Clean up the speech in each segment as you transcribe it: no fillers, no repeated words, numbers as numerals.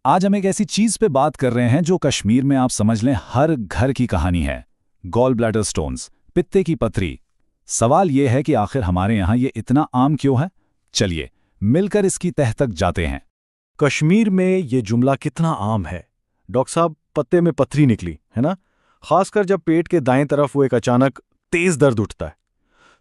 आज हम एक ऐसी चीज पे बात कर रहे हैं जो कश्मीर में आप समझ लें हर घर की कहानी है। गॉल ब्लैडर स्टोन्स, पित्ते की पथरी। सवाल ये है कि आखिर हमारे यहाँ ये इतना आम क्यों है? चलिए मिलकर इसकी तह तक जाते हैं। कश्मीर में ये जुमला कितना आम है। डॉक्टर साहब, पत्ते में पथरी निकली है ना, खासकर जब पेट के दाएं तरफ वो एक अचानक तेज दर्द उठता है।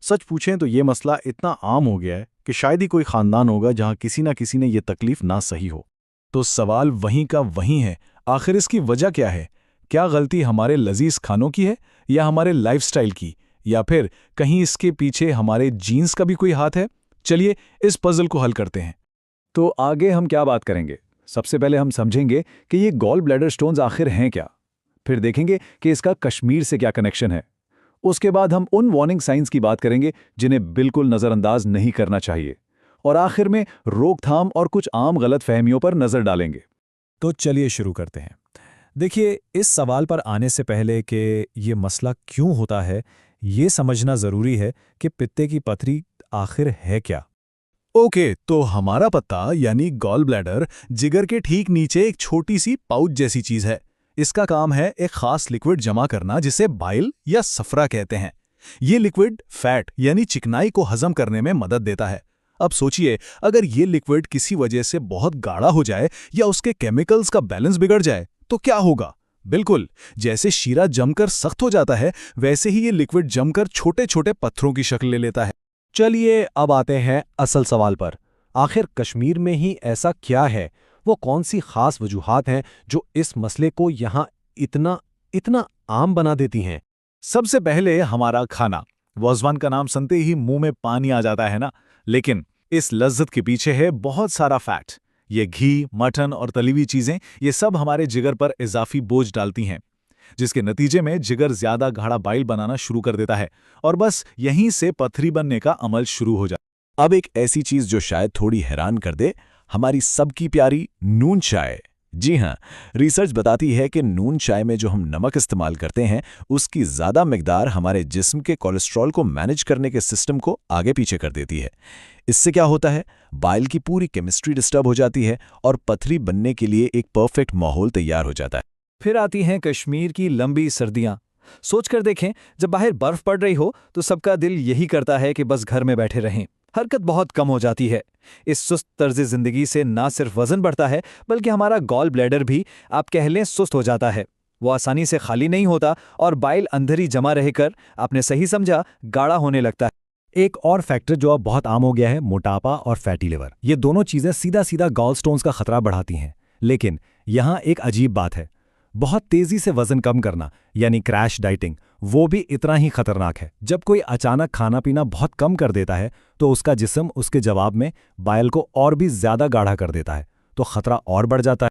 सच पूछें तो ये मसला इतना आम हो गया है कि शायद ही कोई खानदान होगा जहां किसी ना किसी ने ये तकलीफ ना सही हो। तो सवाल वहीं का वहीं है, आखिर इसकी वजह क्या है? क्या गलती हमारे लजीज खानों की है, या हमारे लाइफस्टाइल की, या फिर कहीं इसके पीछे हमारे जीन्स का भी कोई हाथ है? चलिए इस पजल को हल करते हैं। तो आगे हम क्या बात करेंगे? सबसे पहले हम समझेंगे कि ये गॉल ब्लैडर स्टोन्स आखिर हैं क्या। फिर देखेंगे कि इसका कश्मीर से क्या कनेक्शन है। उसके बाद हम उन वार्निंग साइंस की बात करेंगे जिन्हें बिल्कुल नज़रअंदाज नहीं करना चाहिए। और आखिर में रोकथाम और कुछ आम गलत फहमियों पर नज़र डालेंगे। तो चलिए शुरू करते हैं। देखिए, इस सवाल पर आने से पहले कि ये मसला क्यों होता है, ये समझना ज़रूरी है कि पित्ते की पथरी आखिर है क्या। ओके, तो हमारा पत्ता यानी गॉल ब्लैडर जिगर के ठीक नीचे एक छोटी सी पाउच जैसी चीज़ है। इसका काम है एक खास लिक्विड जमा करना जिसे बाइल या सफरा कहते हैं। ये लिक्विड फैट यानी चिकनाई को हजम करने में मदद देता है। अब सोचिए, अगर ये लिक्विड किसी वजह से बहुत गाढ़ा हो जाए या उसके केमिकल्स का बैलेंस बिगड़ जाए तो क्या होगा? बिल्कुल, जैसे शीरा जमकर सख्त हो जाता है, वैसे ही ये लिक्विड जमकर छोटे छोटे पत्थरों की शक्ल ले लेता है। चलिए अब आते हैं असल सवाल पर। आखिर कश्मीर में ही ऐसा क्या है, वो कौन सी खास वजूहात हैं जो इस मसले को यहाँ इतना इतना आम बना देती हैं? सबसे पहले हमारा खाना। वाज़वान का नाम सुनते ही मुंह में पानी आ जाता है ना। लेकिन इस लज्जत के पीछे है बहुत सारा फैट। ये घी, मटन और तली हुई चीजें, ये सब हमारे जिगर पर इजाफी बोझ डालती हैं, जिसके नतीजे में जिगर ज्यादा गाढ़ा बाइल बनाना शुरू कर देता है और बस यहीं से पथरी बनने का अमल शुरू हो जाता है। अब एक ऐसी चीज जो शायद थोड़ी हैरान कर दे, हमारी सबकी प्यारी नून चाय। जी हाँ, रिसर्च बताती है कि नून चाय में जो हम नमक इस्तेमाल करते हैं, उसकी ज़्यादा मिकदार हमारे जिस्म के कोलेस्ट्रॉल को मैनेज करने के सिस्टम को आगे पीछे कर देती है। इससे क्या होता है, बाइल की पूरी केमिस्ट्री डिस्टर्ब हो जाती है और पथरी बनने के लिए एक परफेक्ट माहौल तैयार हो जाता है। फिर आती हैं कश्मीर की लंबी सर्दियां। सोचकर देखें, जब बाहर बर्फ पड़ रही हो तो सबका दिल यही करता है कि बस घर में बैठे रहें। हरकत बहुत कम हो जाती है। इस सुस्त तर्ज जिंदगी से ना सिर्फ वजन बढ़ता है, बल्कि हमारा गॉल ब्लैडर भी आप कह लें सुस्त हो जाता है। वो आसानी से खाली नहीं होता और बाइल अंदर ही जमा रहकर, आपने सही समझा, गाढ़ा होने लगता है। एक और फैक्टर जो अब बहुत आम हो गया है, मोटापा और फैटी लिवर। ये दोनों चीज़ें सीधा सीधा गॉल स्टोन्स का खतरा बढ़ाती हैं। लेकिन यहाँ एक अजीब बात है, बहुत तेज़ी से वजन कम करना यानी क्रैश डाइटिंग, वो भी इतना ही खतरनाक है। जब कोई अचानक खाना पीना बहुत कम कर देता है तो उसका जिस्म उसके जवाब में बाइल को और भी ज़्यादा गाढ़ा कर देता है, तो खतरा और बढ़ जाता है।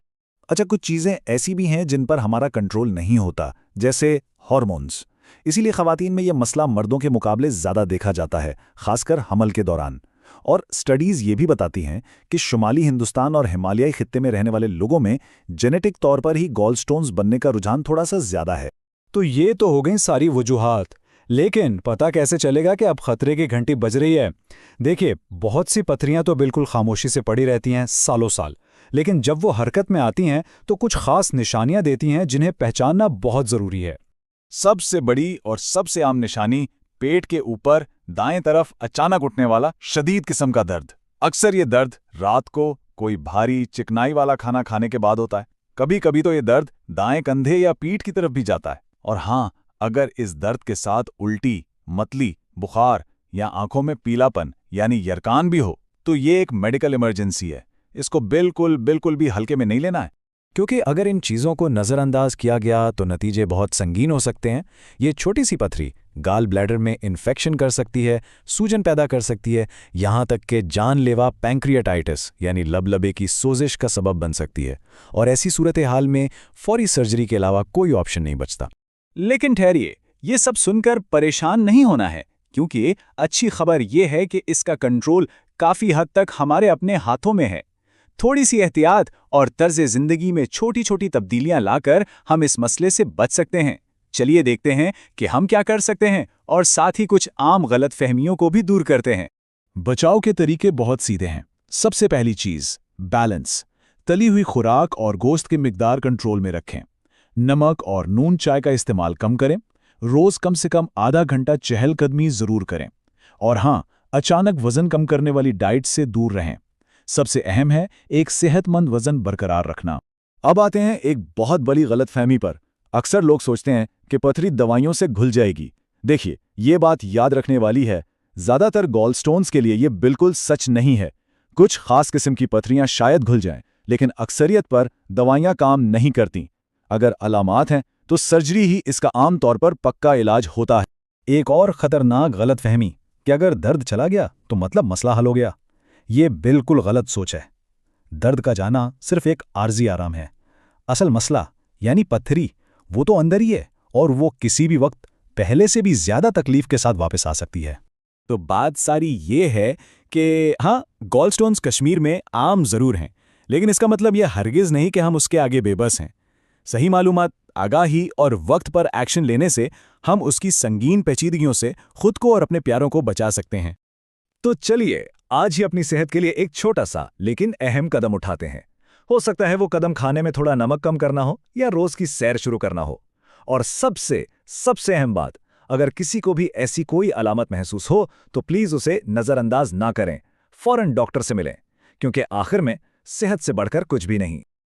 अच्छा, कुछ चीज़ें ऐसी भी हैं जिन पर हमारा कंट्रोल नहीं होता, जैसे हार्मोन्स। इसीलिए ख़वातीन में यह मसला मर्दों के मुकाबले ज़्यादा देखा जाता है, खासकर हमल के दौरान। और स्टडीज़ ये भी बताती हैं कि शुमाली हिंदुस्तान और हिमालयी खित्ते में रहने वाले लोगों में जेनेटिक तौर पर ही गॉल स्टोन्स बनने का रुझान थोड़ा सा ज़्यादा है। तो ये तो हो गई सारी वजूहात, लेकिन पता कैसे चलेगा कि अब खतरे की घंटी बज रही है? देखिए, बहुत सी पथरियां तो बिल्कुल खामोशी से पड़ी रहती हैं सालों साल, लेकिन जब वो हरकत में आती हैं तो कुछ खास निशानियां देती हैं जिन्हें पहचानना बहुत ज़रूरी है। सबसे बड़ी और सबसे आम निशानी पेट के ऊपर दाएं तरफ अचानक उठने वाला शदीद किस्म का दर्द। अक्सर ये दर्द रात को कोई भारी चिकनाई वाला खाना खाने के बाद होता है। कभी कभी तो ये दर्द दाएं कंधे या पीठ की तरफ भी जाता है। और हाँ, अगर इस दर्द के साथ उल्टी, मतली, बुखार या आंखों में पीलापन यानी यरकान भी हो, तो ये एक मेडिकल इमरजेंसी है। इसको बिल्कुल भी हल्के में नहीं लेना है, क्योंकि अगर इन चीज़ों को नज़रअंदाज किया गया तो नतीजे बहुत संगीन हो सकते हैं। ये छोटी सी पथरी गॉल ब्लैडर में इन्फेक्शन कर सकती है, सूजन पैदा कर सकती है, यहाँ तक कि जानलेवा पैंक्रियाटाइटिस यानी लबलबे की सोजिश का सबब बन सकती है। और ऐसी सूरत हाल में फौरी सर्जरी के अलावा कोई ऑप्शन नहीं बचता। लेकिन ठहरिए, ये सब सुनकर परेशान नहीं होना है, क्योंकि अच्छी खबर ये है कि इसका कंट्रोल काफ़ी हद तक हमारे अपने हाथों में है। थोड़ी सी एहतियात और तर्ज ज़िंदगी में छोटी छोटी तब्दीलियां लाकर हम इस मसले से बच सकते हैं। चलिए देखते हैं कि हम क्या कर सकते हैं और साथ ही कुछ आम गलत फहमियों को भी दूर करते हैं। बचाव के तरीके बहुत सीधे हैं। सबसे पहली चीज़, बैलेंस। तली हुई खुराक और गोश्त की मिकदार कंट्रोल में रखें। नमक और नून चाय का इस्तेमाल कम करें। रोज कम से कम आधा घंटा चहलकदमी जरूर करें। और हाँ, अचानक वजन कम करने वाली डाइट से दूर रहें। सबसे अहम है एक सेहतमंद वजन बरकरार रखना। अब आते हैं एक बहुत बड़ी गलतफहमी पर। अक्सर लोग सोचते हैं कि पथरी दवाइयों से घुल जाएगी। देखिए, ये बात याद रखने वाली है, ज़्यादातर गॉलस्टोन्स के लिए ये बिल्कुल सच नहीं है। कुछ खास किस्म की पथरियां शायद घुल जाएं, लेकिन अक्सरियत पर दवाइयां काम नहीं करती। अगर अलामात हैं तो सर्जरी ही इसका आम तौर पर पक्का इलाज होता है। एक और खतरनाक गलतफहमी कि अगर दर्द चला गया तो मतलब मसला हल हो गया। ये बिल्कुल गलत सोच है। दर्द का जाना सिर्फ एक आर्जी आराम है। असल मसला यानी पत्थरी वो तो अंदर ही है, और वो किसी भी वक्त पहले से भी ज्यादा तकलीफ के साथ वापस आ सकती है। तो बात सारी ये है कि हाँ, गॉलस्टोन्स कश्मीर में आम जरूर हैं, लेकिन इसका मतलब यह हरगिज नहीं कि हम उसके आगे बेबस हैं। सही मालूमात, आगाही और वक्त पर एक्शन लेने से हम उसकी संगीन पेचीदगियों से खुद को और अपने प्यारों को बचा सकते हैं। तो चलिए आज ही अपनी सेहत के लिए एक छोटा सा लेकिन अहम कदम उठाते हैं। हो सकता है वो कदम खाने में थोड़ा नमक कम करना हो या रोज की सैर शुरू करना हो। और सबसे अहम बात, अगर किसी को भी ऐसी कोई अलामत महसूस हो तो प्लीज उसे नजरअंदाज ना करें। फौरन डॉक्टर से मिलें, क्योंकि आखिर में सेहत से बढ़कर कुछ भी नहीं।